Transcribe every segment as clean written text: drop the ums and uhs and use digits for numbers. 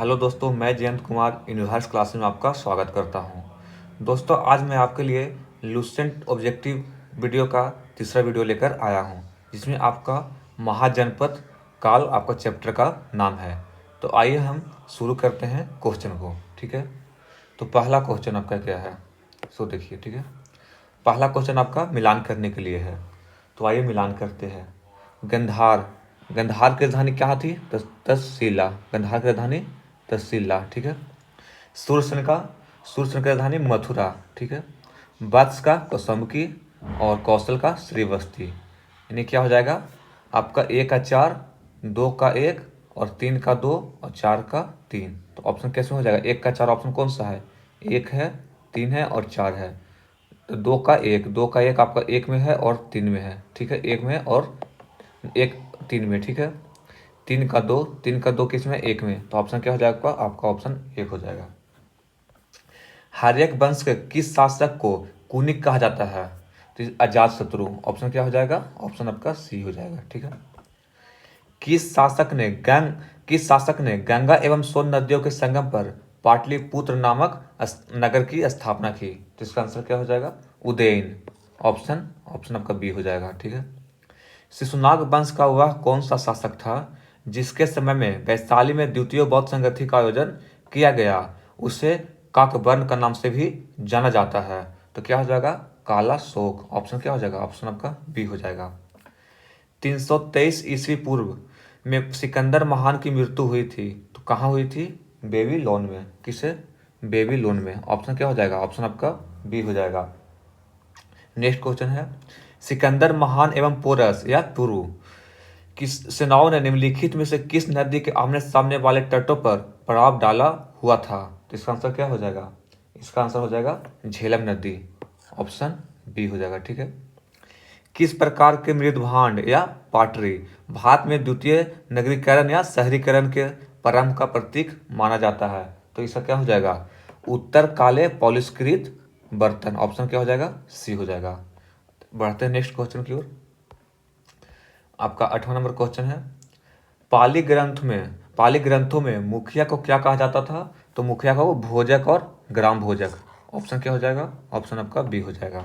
Hello दोस्तों, मैं Jayant Kumar universe class में आपका स्वागत करता हूं। दोस्तों, आज मैं आपके लिए लुसेंट ऑब्जेक्टिव वीडियो का तीसरा वीडियो लेकर आया हूं, जिसमें आपका महाजनपद काल आपका चैप्टर का नाम है। तो आइए हम शुरू करते हैं क्वेश्चन को। ठीक है, तो पहला क्वेश्चन आपका क्या है, सो देखिए। ठीक है, पहला क्वेश्चन आपका मिलान करने के लिए है। तो आइए मिलान करते हैं। गंधार, गंधार की राजधानी क्या थी? तक्षशिला। गंधार की राजधानी तक्षशिला। ठीक है। सूर्यसेन का, सूर्यसेन की राजधानी मथुरा। ठीक है। वत्स का कौसंबकी और कौशल का श्रीवस्ती। यानी क्या हो जाएगा आपका? 1 का 4, 2 का 1 और 3 का 2 और 4 का 3। तो ऑप्शन कैसे हो जाएगा? 1 का 4 ऑप्शन कौन सा है? 1 है, 3 है और 4 है। तो 2 का 1, 2 का 1 आपका 1 में है और 3 में है। ठीक है, 1 में और 1 3 में। ठीक है। 3 का 2, 3 का 2 किस में? 1 में। तो ऑप्शन क्या हो जाएगा आपका? आपका ऑप्शन 1 हो जाएगा। हर्यक वंश के किस शासक को कुनिक कहा जाता है? तो अजात शत्रु। ऑप्शन क्या हो जाएगा? ऑप्शन आपका सी हो जाएगा। ठीक है। किस शासक ने गंगा एवं सोन नदियों के संगम पर पाटलिपुत्र नामक नगर की स्थापना की? तो इसका आंसर क्या हो जाएगा? उदयन। ऑप्शन ऑप्शन आपका बी हो जाएगा। ठीक है। शिशुनाग वंश का वह कौन सा शासक था जिसके समय में वैशाली में द्वितीय बौद्ध संगति का आयोजन किया गया? उसे काकवर्ण का नाम से भी जाना जाता है। तो क्या हो जाएगा? काला शोक। ऑप्शन क्या हो जाएगा? ऑप्शन आपका बी हो जाएगा। 323 ईस्वी पूर्व में सिकंदर महान की मृत्यु हुई थी, तो कहाँ हुई थी? बेबीलोन में। किसे? बेबीलोन में। ऑप्शन क्या हो जाएगा? ऑप्शन आपका बी हो जाएगा। नेक्स्ट क्वेश्चन है, सिकंदर महान एवं पोरस या पुरु किस सेनाओं ने निम्नलिखित में से किस नदी के आमने सामने वाले तटों पर पड़ाव डाला हुआ था? तो इसका आंसर क्या हो जाएगा? इसका आंसर हो जाएगा झेलम नदी। ऑप्शन बी हो जाएगा। ठीक है। किस प्रकार के मृदभांड या पाटरी भारत में द्वितीय नगरीकरण या शहरीकरण के प्रारंभ का प्रतीक माना जाता है? तो इसका क्या हो जाएगा? उत्तर काले पॉलिशकृत बर्तन। ऑप्शन क्या हो जाएगा? सी हो जाएगा। बढ़ते हैं नेक्स्ट क्वेश्चन की ओर। आपका 8वां नंबर क्वेश्चन है, पाली ग्रंथों में मुखिया को क्या कहा जाता था? तो मुखिया को भोजक और ग्राम भोजक। ऑप्शन क्या हो जाएगा? ऑप्शन आपका बी हो जाएगा।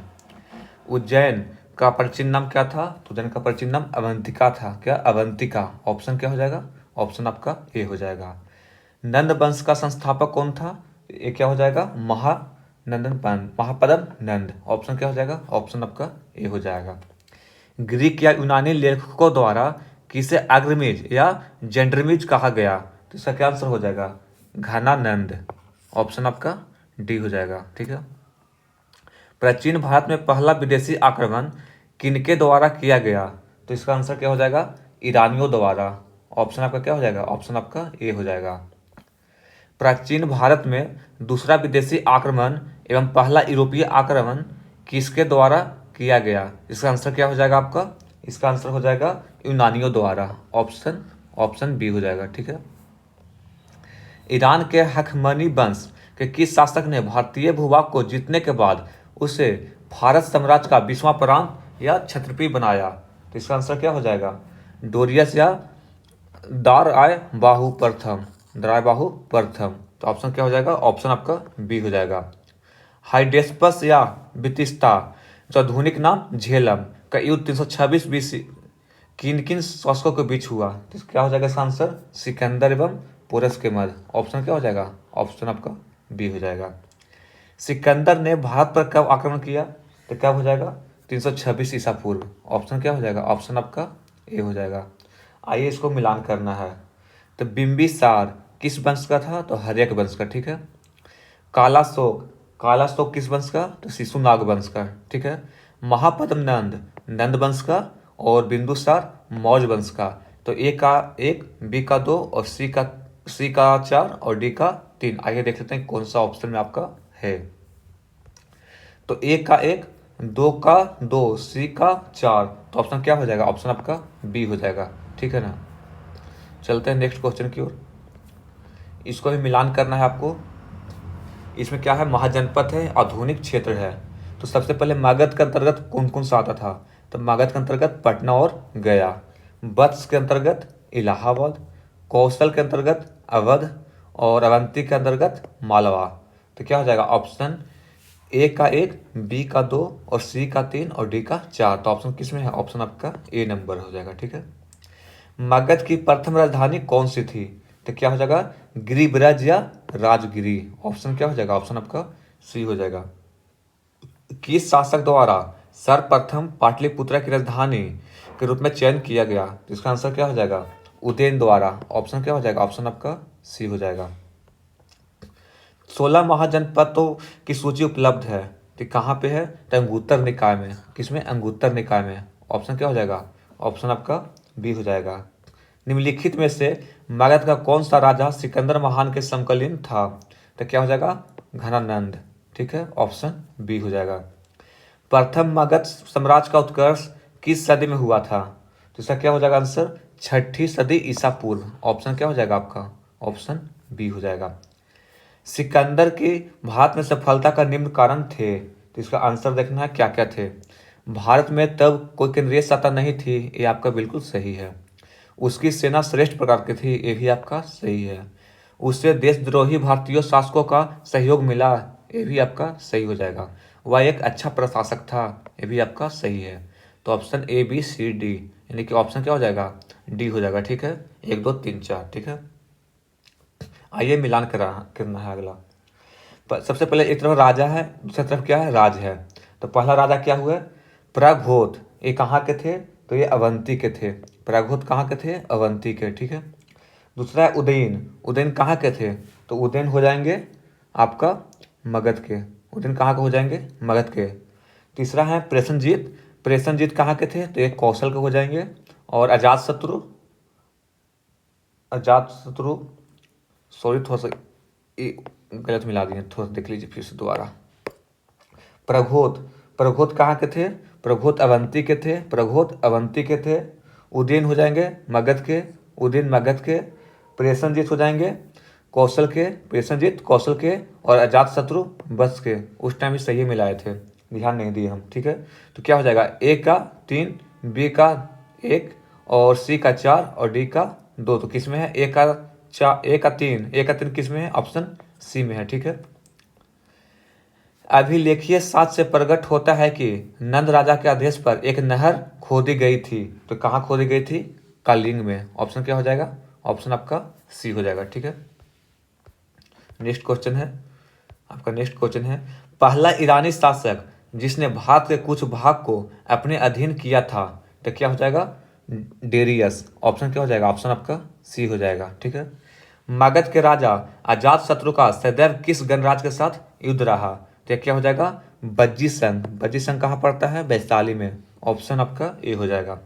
उज्जैन का प्राचीन नाम क्या था? तो उज्जैन का प्राचीन नाम अवंतिका था। क्या? अवंतिका। ऑप्शन क्या हो जाएगा? ऑप्शन आपका ए हो जाएगा। नंद वंश का संस्थापक कौन था? ये क्या हो जाएगा? महापद्म नंद। ऑप्शन क्या हो जाएगा? ऑप्शन आपका ए हो जाएगा। ग्रीक या यूनानी लेखकों द्वारा किसे अग्रमिज या जेंड्रमिज कहा गया? तो इसका क्या आंसर हो जाएगा? घनानंद। ऑप्शन आपका डी हो जाएगा। ठीक है। प्राचीन भारत में पहला विदेशी आक्रमण किनके द्वारा किया गया? तो इसका आंसर क्या हो जाएगा? ईरानियों द्वारा। ऑप्शन आपका क्या हो जाएगा? ऑप्शन आपका ए हो जाएगा। प्राचीन भारत में दूसरा विदेशी आक्रमण एवं पहला यूरोपीय आक्रमण किसके द्वारा किया गया? इसका आंसर क्या हो जाएगा आपका? इसका आंसर हो जाएगा यूनानियों द्वारा। ऑप्शन ऑप्शन बी हो जाएगा। ठीक है। ईरान के हखमनी वंश के किस शासक ने भारतीय भूभाग को जीतने के बाद उसे भारत साम्राज्य का 20वां प्रांत या क्षत्रपी बनाया? तो इसका आंसर क्या हो जाएगा? डोरियस या दाराय बाहु प्रथम। तो ऑप्शन क्या हो जाएगा? ऑप्शन आपका बी हो जाएगा। हाइडेस्पस या बितिस्ता जो आधुनिक नाम झेलम का युद्ध 326 बीसी किन किन शासकों के बीच हुआ? तो क्या हो जाएगा इसका आंसर? सिकंदर एवं पोरस के मध्य। ऑप्शन क्या हो जाएगा? ऑप्शन आपका बी हो जाएगा। सिकंदर ने भारत पर कब आक्रमण किया? तो क्या हो जाएगा? 326 ईसा पूर्व। ऑप्शन क्या हो जाएगा? ऑप्शन आपका ए हो जाएगा। आइए इसको मिलान करना है। तो बिंबिसार किस वंश का था? तो हर्यक वंश का। ठीक है। काला शोक किस वंश का? तो शिशुनाग वंश का। ठीक है। महापद्म नंद नंद वंश का और बिंदुसार मौर्य वंश का। तो ए का 1, बी का 2 और सी का 4 और डी का 3। आइए देख लेते हैं कौन सा ऑप्शन में आपका है। तो ए का 1, 2 का 2, सी का 4। तो ऑप्शन क्या हो जाएगा? ऑप्शन आपका बी हो जाएगा। ठीक है ना। चलते हैं नेक्स्ट क्वेश्चन की ओर। इसको भी मिलान करना है आपको। इसमें क्या है? महाजनपद है, आधुनिक क्षेत्र है। तो सबसे पहले मगध के अंतर्गत कौन कौन सा आता था? तो मगध के अंतर्गत पटना और गया। वत्स के अंतर्गत इलाहाबाद। कौशल के अंतर्गत अवध और अवंती के अंतर्गत मालवा। तो क्या हो जाएगा ऑप्शन ए का 1, बी का 2 और सी का 3 और डी का 4। तो ऑप्शन किस में है? ऑप्शन आपका ए नंबर हो जाएगा। ठीक है। मगध की प्रथम राजधानी कौन सी थी? तो क्या हो जाएगा गिरिब्रज या राजगिरी। ऑप्शन क्या हो जाएगा? ऑप्शन आपका सी हो जाएगा। किस शासक द्वारा सर्वप्रथम पाटलिपुत्र की राजधानी के रूप में चयन किया गया? तो इसका आंसर क्या हो जाएगा? उदयन द्वारा। ऑप्शन क्या हो जाएगा? ऑप्शन आपका सी हो जाएगा। 16 महाजनपदों की सूची उपलब्ध है, तो कहाँ पे है? तो अंगुत्तर निकाय में। किसमें? अंगुत्तर निकाय में। ऑप्शन क्या हो जाएगा? ऑप्शन आपका बी हो जाएगा। निम्नलिखित में से मगध का कौन सा राजा सिकंदर महान के समकालीन था? तो क्या हो जाएगा? घनानंद। ठीक है, ऑप्शन बी हो जाएगा। प्रथम मगध साम्राज्य का उत्कर्ष किस सदी में हुआ था? तो इसका क्या हो जाएगा आंसर? 6ठी सदी ईसा पूर्व। ऑप्शन क्या हो जाएगा आपका? ऑप्शन बी हो जाएगा। सिकंदर की भारत में सफलता का निम्न कारण थे, तो इसका आंसर देखना है क्या क्या थे। भारत में तब कोई केंद्रीय सत्ता नहीं थी, ये आपका बिल्कुल सही है। उसकी सेना श्रेष्ठ प्रकार की थी, ये भी आपका सही है। उससे देशद्रोही भारतीय शासकों का सहयोग मिला, ये भी आपका सही हो जाएगा। वह एक अच्छा प्रशासक था, ये भी आपका सही है। तो option A B C D यानी कि ऑप्शन क्या हो जाएगा? डी हो जाएगा। ठीक है, 1 2 3 4। ठीक है, आइए मिलान करना है अगला। सबसे पहले एक तरफ राजा है, दूसरी तरफ क्या है? राज है। तो पहला राजा क्या हुआ? प्रघोत। ये कहाँ के थे? तो ये अवंती के थे। प्रघोत कहाँ के थे? अवंती के। ठीक है। दूसरा है उदयन। उदयन कहाँ के थे? तो उदयन हो जाएंगे आपका मगध के। उदयन कहाँ के हो जाएंगे? मगध के। तीसरा है प्रेषणजीत। प्रेषणजीत कहाँ के थे? तो ये कौशल के हो जाएंगे। और अजातशत्रु, अजातशत्रु सॉरी थोड़ा सा ये गलत मिला दिए, थोड़ा देख लीजिए फिर से दोबारा। प्रघोत, प्रघोत कहाँ के थे? प्रघोत अवंती के थे। प्रघोत अवंती के थे। उदयन हो जाएंगे मगध के। उदयन मगध के। प्रेषणजीत हो जाएंगे कौशल के। प्रेषणजीत कौशल के। और अजातशत्रु बस के। उस टाइम ही सही मिलाए थे, ध्यान नहीं दिए हम। ठीक है, तो क्या हो जाएगा? ए का 3, बी का 1 और सी का 4 और डी का 2। तो किस में है? ए का 4, ए का 3, ए का 3 किस में है? ऑप्शन सी में है। ठीक है। अभिलेखीय साक्ष्य से प्रकट होता है कि नंद राजा के आदेश पर एक नहर खोदी गई थी। तो कहाँ खोदी गई थी? कलिंग में। ऑप्शन क्या हो जाएगा? ऑप्शन आपका सी हो जाएगा। ठीक है। नेक्स्ट क्वेश्चन है आपका। नेक्स्ट क्वेश्चन है पहला ईरानी शासक जिसने भारत के कुछ भाग को अपने अधीन किया था, तो क्या हो जाएगा? डेरियस। ऑप्शन क्या हो जाएगा? ऑप्शन आपका सी हो जाएगा। ठीक है। मगध के राजा अजातशत्रु का सदैव किस गणराज्य के साथ युद्ध रहा? तो ये क्या हो जाएगा? बज्जी संघ। बज्जी संघ कहाँ पड़ता है? वैशाली में। ऑप्शन आपका ए हो जाएगा।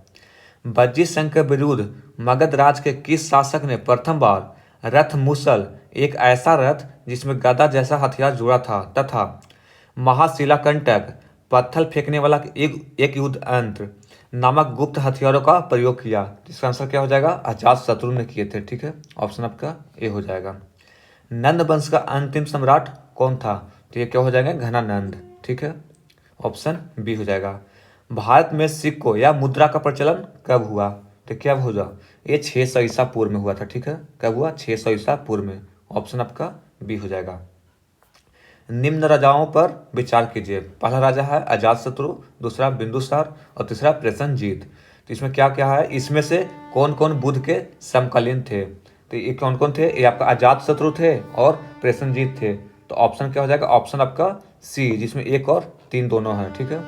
बज्जी संघ के विरुद्ध मगध राज के किस शासक ने प्रथम बार रथ मुसल, एक ऐसा रथ जिसमें गदा जैसा हथियार जुड़ा था, तथा महाशिलाकंटक, पत्थर फेंकने वाला एक युद्ध यंत्र नामक गुप्त हथियारों का प्रयोग किया? इसका आंसर क्या हो जाएगा? अजातशत्रु ने किए थे। ठीक है, ऑप्शन आपका ए हो जाएगा। नंद वंश का अंतिम सम्राट कौन था? तो ये क्या हो जाएगा? घनानंद। ठीक है, ऑप्शन बी हो जाएगा। भारत में सिक्कों या मुद्रा का प्रचलन कब हुआ? तो क्या हुआ? ये 600 ईसा पूर्व में हुआ था। ठीक है, कब हुआ? 600 ईसा पूर्व में। ऑप्शन आपका बी हो जाएगा। निम्न राजाओं पर विचार कीजिए। पहला राजा है अजातशत्रु, दूसरा बिंदुसार और तीसरा प्रेषणजीत। तो इसमें क्या क्या है? इसमें से कौन कौन बुद्ध के समकालीन थे? तो ये कौन कौन थे? ये आपका अजातशत्रु थे और प्रेषणजीत थे। तो ऑप्शन क्या हो जाएगा? ऑप्शन आपका सी, जिसमें 1 और 3 दोनों है। ठीक है।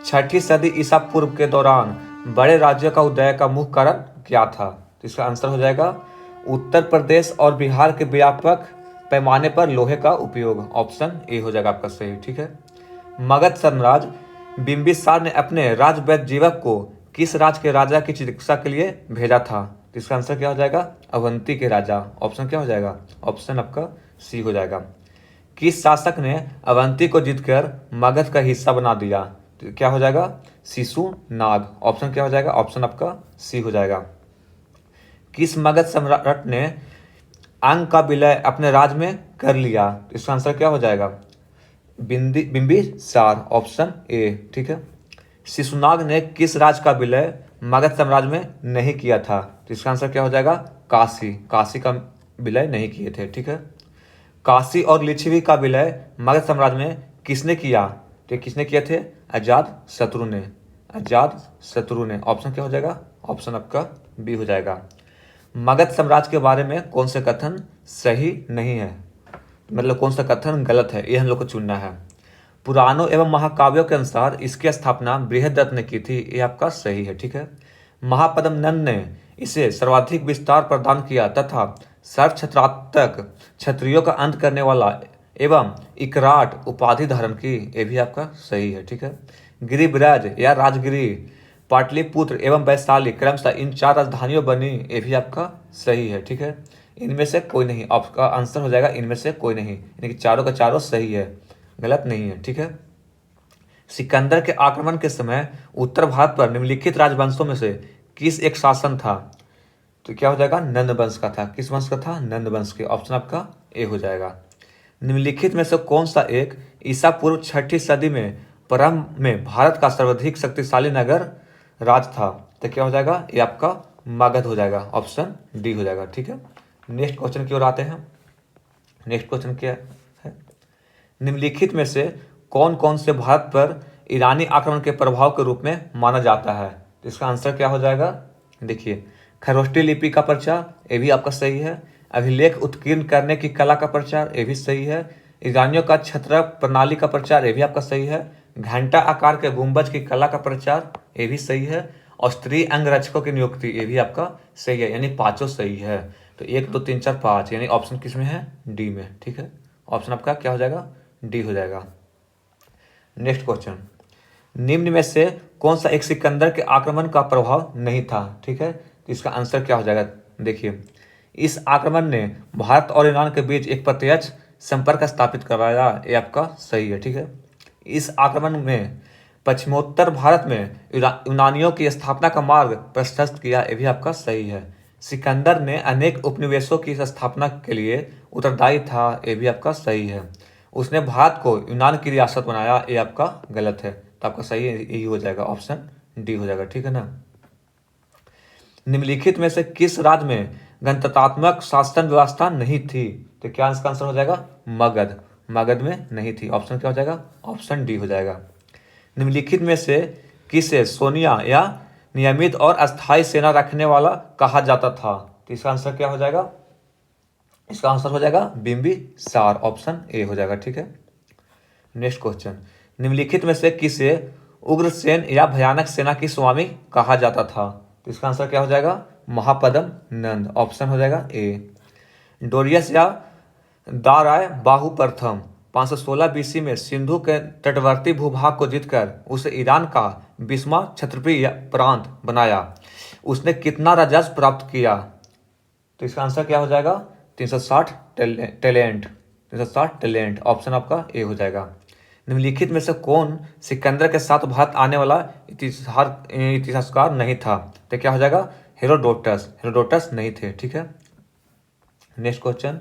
6ठी सदी ईसा पूर्व के दौरान बड़े राज्यों का उदय का मुख्य कारण क्या था? तो इसका आंसर हो जाएगा उत्तर प्रदेश और बिहार के व्यापक पैमाने पर लोहे का उपयोग। ऑप्शन ए हो जाएगा आपका सही। ठीक है। मगध साम्राज्य बिंबिसार ने अपने राजवैद्यजीवक को किस राज्य के राजा की चिकित्सा के लिए भेजा था? तो इसका आंसर क्या हो जाएगा? अवंती के राजा। ऑप्शन क्या हो जाएगा? ऑप्शन आपका सी हो जाएगा। किस शासक ने अवंती को जीतकर मगध का हिस्सा बना दिया? तो क्या हो जाएगा? शिशुनाग। ऑप्शन क्या हो जाएगा? ऑप्शन आपका सी हो जाएगा। किस मगध सम्राट ने अंग का विलय अपने राज्य में कर लिया? तो इसका आंसर क्या हो जाएगा? बिंबिसार। Option A. ठीक है। शिशुनाग ने किस राज्य का विलय मगध साम्राज्य में नहीं किया था? तो इसका आंसर क्या हो जाएगा? काशी। काशी का विलय नहीं किए थे। ठीक है। काशी और लिच्छवी का विलय मगध साम्राज्य में किसने किया? तो किसने किए थे? अजात शत्रु ने। अजात शत्रु ने। ऑप्शन क्या हो जाएगा? ऑप्शन आपका बी हो जाएगा। मगध साम्राज्य के बारे में कौन से कथन सही नहीं है, मतलब कौन सा कथन गलत है, ये हम लोग को चुनना है। पुराणों एवं महाकाव्यों के अनुसार इसकी स्थापना बृहदत्त ने की थी, ये आपका सही है। ठीक है। महापद्म नंद ने इसे सर्वाधिक विस्तार प्रदान किया तथा सर्व क्षत्रातक क्षत्रियों का अंत करने वाला एवं इकराट उपाधि धारण की, ये भी आपका सही है। ठीक है। गिरिब्रज या राजगिरी, पाटलिपुत्र एवं वैशाली क्रमशः इन 4 राजधानियों बनी, ये भी आपका सही है। ठीक है। इनमें से कोई नहीं, आपका आंसर हो जाएगा इनमें से कोई नहीं, यानी कि चारों का चारों सही है, गलत नहीं है। ठीक है। सिकंदर के आक्रमण के समय उत्तर भारत पर निम्नलिखित राजवंशों में से किस एक शासन था? तो क्या हो जाएगा? नंद वंश का था। किस वंश का था? नंद वंश के। ऑप्शन आपका ए हो जाएगा। निम्नलिखित में से कौन सा एक ईसा पूर्व 6ठी सदी में प्रारंभ में भारत का सर्वाधिक शक्तिशाली नगर राज था? तो क्या हो जाएगा? ये आपका मगध हो जाएगा। ऑप्शन डी हो जाएगा। ठीक है। नेक्स्ट क्वेश्चन की ओर आते हैं। नेक्स्ट क्वेश्चन क्या है? निम्नलिखित में से कौन कौन से भारत पर ईरानी आक्रमण के प्रभाव के रूप में माना जाता है? तो इसका आंसर क्या हो जाएगा? देखिए, खरोष्टी लिपि का प्रचार, ये भी आपका सही है। अभिलेख उत्कीर्ण करने की कला का प्रचार, ये भी सही है। ईरानियों का छत्र प्रणाली का प्रचार, ये भी आपका सही है। घंटा आकार के गुंबज की कला का प्रचार, ये भी सही है। और स्त्री अंगरक्षकों की नियुक्ति, ये भी आपका सही है, यानी पांचों सही है। तो 1 2 3 4 5, यानी ऑप्शन किस में है? डी में। ठीक है। ऑप्शन आपका क्या हो जाएगा? डी हो जाएगा। नेक्स्ट क्वेश्चन, निम्न में से कौन सा एक सिकंदर के आक्रमण का प्रभाव नहीं था? ठीक है। तो इसका आंसर क्या हो जाएगा? देखिए, इस आक्रमण ने भारत और ईरान के बीच एक प्रत्यक्ष संपर्क स्थापित करवाया, ये आपका सही है। ठीक है। इस आक्रमण में पश्चिमोत्तर भारत में यूनानियों की स्थापना का मार्ग प्रशस्त किया, ये भी आपका सही है। सिकंदर ने अनेक उपनिवेशों की स्थापना के लिए उत्तरदायी था, ये भी आपका सही है। उसने भारत को यूनान की रियासत बनाया, ये आपका गलत है। तो आपका सही यही हो जाएगा, ऑप्शन डी हो जाएगा। ठीक है ना। निम्नलिखित में से किस राज्य में गणतंत्रात्मक शासन व्यवस्था नहीं थी? तो क्या इसका आंसर हो जाएगा? मगध। मगध में नहीं थी। ऑप्शन क्या हो जाएगा? ऑप्शन डी हो जाएगा। निम्नलिखित में से किसे सोनिया या नियमित और अस्थायी सेना रखने वाला कहा जाता था? तो इसका आंसर क्या हो जाएगा? इसका आंसर हो जाएगा बिंबिसार। ऑप्शन ए हो जाएगा। ठीक है। नेक्स्ट क्वेश्चन, निम्नलिखित में से किसे उग्रसेन या भयानक सेना की स्वामी कहा जाता था? तो इसका आंसर क्या हो जाएगा? महापद्म नंद। ऑप्शन हो जाएगा ए। डोरियस या दाराय बाहु प्रथम 516 बीसी में सिंधु के तटवर्ती भूभाग को जीतकर उसे ईरान का 20वां क्षत्रिय प्रांत बनाया। उसने कितना राजस्व प्राप्त किया? तो इसका आंसर क्या हो जाएगा? 360 टैलेंट। 360 टैलेंट। ऑप्शन आपका ए हो जाएगा। निम्नलिखित में से कौन सिकंदर के साथ भारत आने वाला इतिहासकार नहीं था? तो क्या हो जाएगा? हेरोडोटस। हेरोडोटस नहीं थे। ठीक है। नेक्स्ट क्वेश्चन,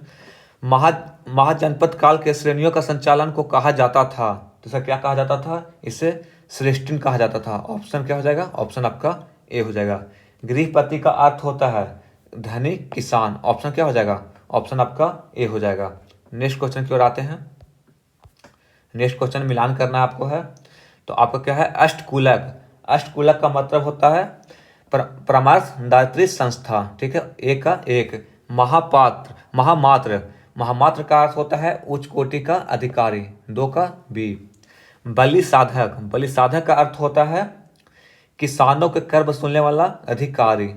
महाजनपद काल के श्रेणियों का संचालन को कहा जाता था? तो इसे क्या कहा जाता था? इसे श्रेष्ठिन कहा जाता था। ऑप्शन क्या हो जाएगा? ऑप्शन आपका ए हो जाएगा। गृहपति का अर्थ होता है धनी किसान। ऑप्शन क्या हो जाएगा? ऑप्शन आपका ए हो जाएगा। नेक्स्ट क्वेश्चन की ओर आते हैं। नेक्स्ट क्वेश्चन मिलान करना आपको है। तो आपका क्या है? अष्टकूलक। अष्टकूलक का मतलब होता है परामर्श दात्री संस्था। ठीक है। एक का एक। महापात्र महामात्र। महामात्र का अर्थ होता है उच्च कोटि का अधिकारी। 2 का बी। बलि साधक। बलि साधक का अर्थ होता है किसानों के कर वसूलने वाला अधिकारी।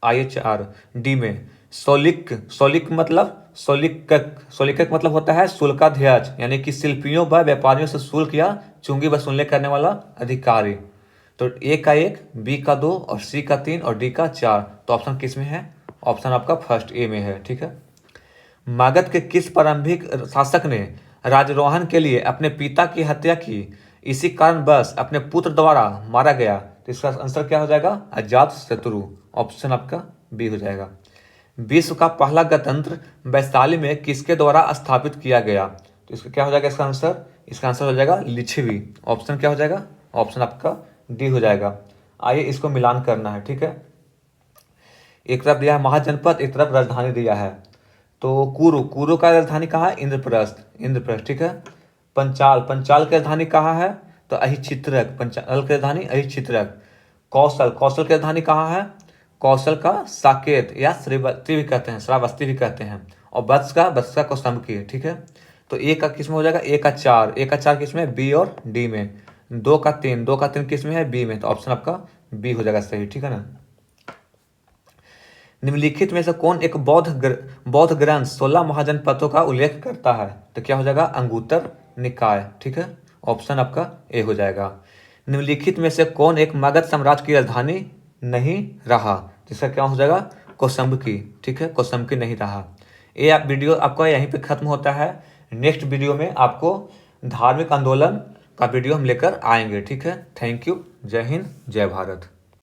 IHR। डी में सौलिक। सौलिक मतलब सौलिकक मतलब होता है शुल्काध्यक्ष, यानी कि शिल्पियों व व्यापारियों से शुल्क या चुंगी वसूलने करने वाला अधिकारी। तो ए का 1, बी का 2 और सी का 3 और डी का 4। तो ऑप्शन किस में है? ऑप्शन आपका फर्स्ट ए में है। ठीक है। मगध के किस प्रारंभिक शासक ने राजरोहण के लिए अपने पिता की हत्या की? इसी कारणवश अपने पुत्र द्वारा मारा गया। तो इसका आंसर क्या हो जाएगा? अजात शत्रु। ऑप्शन आपका बी हो जाएगा। विश्व का पहला गणतंत्र वैशाली में किसके द्वारा स्थापित किया गया? तो इसका क्या हो जाएगा? इसका आंसर हो जाएगा लिच्छवी। ऑप्शन क्या हो जाएगा? ऑप्शन आपका डी हो जाएगा। आइए इसको मिलान करना है। ठीक है। एक तरफ दिया है महाजनपद, एक तरफ राजधानी दिया है। तो कुरु, कुरु का राजधानी कहाँ है? इंद्रप्रस्थ, इंद्रप्रस्थ, ठीक है। पंचाल, पंचाल की राजधानी कहाँ है? तो अहिच्छित्रक, पंचाल की राजधानी अहिच्छित्रक। कौशल, कौशल की राजधानी कहाँ है? कौशल का साकेत या श्रावस्ती भी कहते हैं, श्रावस्ती भी कहते हैं। और वत्स का कौशंबी, ठीक है। तो ए का किस में हो जाएगा? ए का 4, ए का 4 किस में? बी और डी में। 2 का 3, 2 का 3 किस में है? बी में। तो ऑप्शन आपका बी हो जाएगा सही, ठीक है ना। निम्नलिखित में से कौन एक बौद्ध ग्रंथ 16 महाजनपदों का उल्लेख करता है? तो क्या हो जाएगा? अंगुत्तर निकाय, ठीक है। ऑप्शन आपका ए हो जाएगा। निम्नलिखित में से कौन एक मगध साम्राज्य की राजधानी नहीं रहा? जिसका क्या हो जाएगा? कौशंबी, ठीक है, कौशंबी नहीं रहा। ये आप वीडियो आपका यहीं पे खत्म होता है। नेक्स्ट वीडियो में आपको धार्मिक आंदोलन का वीडियो हम लेकर आएंगे, ठीक है। Thank you. जय हिंद, जय भारत।